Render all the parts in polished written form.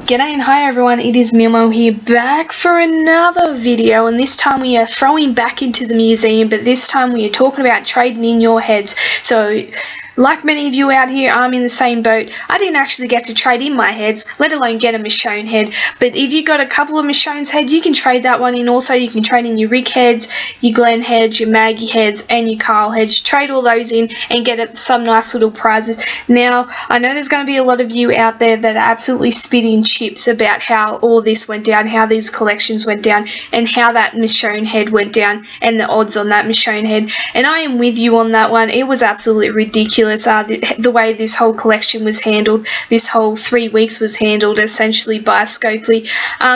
G'day and hi everyone, it is Milmo here, back for another video, and this time we are throwing back into the museum, but this time we are talking about trading in your heads. So, like many of you out here, I'm in the same boat. I didn't actually get to trade in my heads, let alone get a Michonne head, but if you got a couple of Michonne's heads, you can trade that one in. Also, you can trade in your Rick heads, your Glenn heads, your Maggie heads, and your Carl heads. Trade all those in and get some nice little prizes. Now, I know there's going to be a lot of you out there that are absolutely spitting chips about how all this went down, how these collections went down, and how that Michonne head went down, and the odds on that Michonne head. And I am with you on that one. It was absolutely ridiculous. The way this whole collection was handled, this whole 3 weeks was handled essentially by Scopely.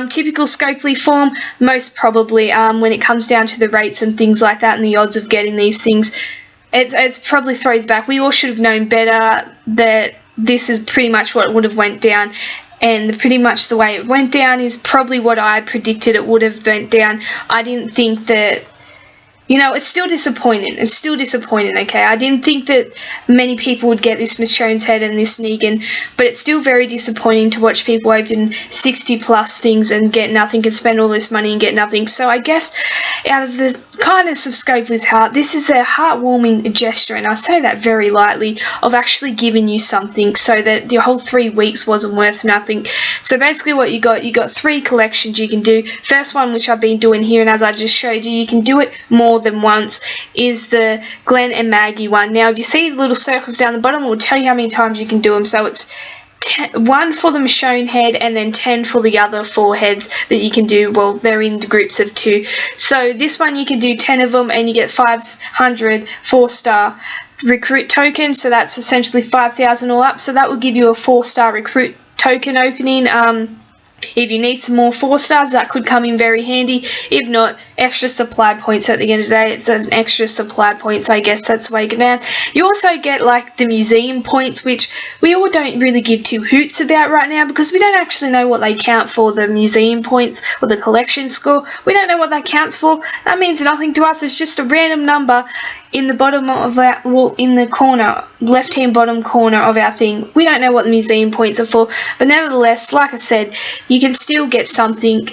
Typical Scopely form, most probably, when it comes down to the rates and things like that and the odds of getting these things, it's probably throws back. We all should have known better that this is pretty much what would have went down. And pretty much the way it went down is probably what I predicted it would have went down. I didn't think that, you know, it's still disappointing. It's still disappointing, okay? I didn't think that many people would get this Michonne's head and this Negan, but it's still very disappointing to watch people open 60 plus things and get nothing, and spend all this money and get nothing. So I guess out of the kindness of Scopely's heart, this is a heartwarming gesture, and I say that very lightly, of actually giving you something so that the whole 3 weeks wasn't worth nothing. So basically what you got 3 collections you can do. First one, which I've been doing here, and as I just showed you, you can do it more than once, is the Glenn and Maggie one. Now if you see the little circles down the bottom, it will tell you how many times you can do them. So it's 1 for the Michonne head and then 10 for the other 4 heads that you can do. Well, they're in groups of 2. So this one you can do 10 of them and you get 500 4-star recruit tokens. So that's essentially 5,000 all up. So that will give you a 4-star recruit token opening. If you need some more 4 stars, that could come in very handy. If not, extra supply points at the end of the day. It's an extra supply points, I guess that's the way you get down. You also get like the museum points, which we all don't really give 2 hoots about right now because we don't actually know what they count for, the museum points or the collection score. We don't know what that counts for. That means nothing to us. It's just a random number in the bottom of our, well, in the corner, left hand bottom corner of our thing. We don't know what the museum points are for, but nevertheless, like I said, you can still get something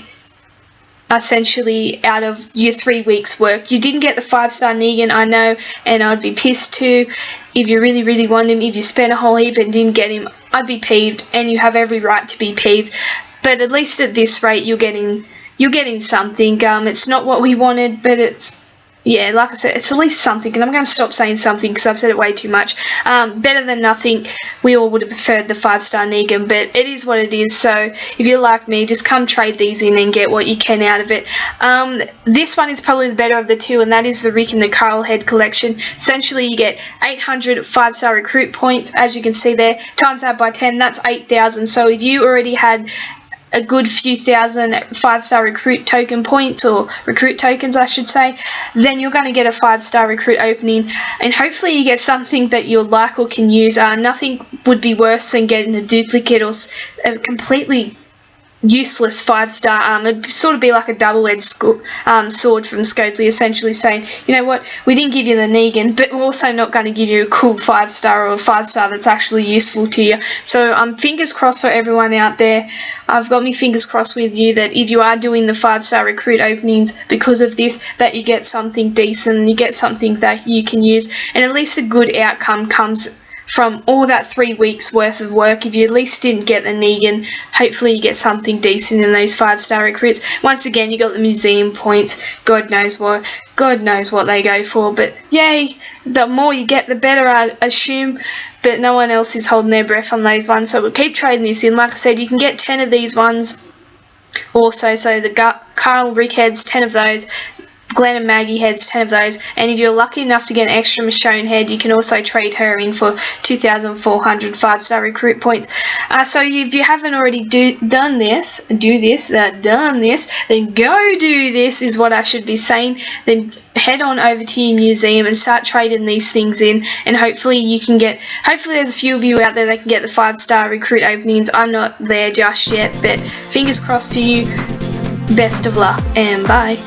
essentially out of your 3 weeks work. You didn't get the 5-star Negan, I know, and I'd be pissed too if you really want him. If you spent a whole heap and didn't get him, I'd be peeved, and you have every right to be peeved. But at least at this rate, you're getting something. It's not what we wanted, but it's, yeah, like I said, it's at least something, and I'm going to stop saying something because I've said it way too much. Better than nothing. We all would have preferred the 5-star Negan, but it is what it is. So if you're like me, just come trade these in and get what you can out of it. This one is probably the better of the 2, and that is the Rick and the Carl head collection. Essentially, you get 800 5-star recruit points, as you can see there. Times that by 10, that's 8,000. So if you already had a good few thousand 5-star recruit token points, or recruit tokens I should say, then you're going to get a 5-star recruit opening, and hopefully you get something that you'll like or can use. Nothing would be worse than getting a duplicate or a completely useless 5-star. It'd sort of be like a double-edged sword from Scopely, essentially saying, you know what, we didn't give you the Negan, but we're also not going to give you a cool 5-star or a 5-star that's actually useful to you. So fingers crossed for everyone out there. I've got my fingers crossed with you that if you are doing the 5-star recruit openings because of this, that you get something decent and you get something that you can use, and at least a good outcome comes from all that 3 weeks worth of work. If you at least didn't get the Negan, hopefully you get something decent in those 5-star recruits. Once again, you got the museum points. God knows what they go for, but yay, the more you get the better, I assume, but no one else is holding their breath on those ones, so we'll keep trading this in. Like I said, you can get 10 of these ones also, so the Carl Rick heads, 10 of those, Glenn and Maggie heads, 10 of those, and if you're lucky enough to get an extra Michonne head, you can also trade her in for 2,400 5-star recruit points. So if you haven't already done this, then go do this, is what I should be saying. Then head on over to your museum and start trading these things in, and hopefully you can get, hopefully there's a few of you out there that can get the 5-star recruit openings. I'm not there just yet, but fingers crossed for you. Best of luck, and bye.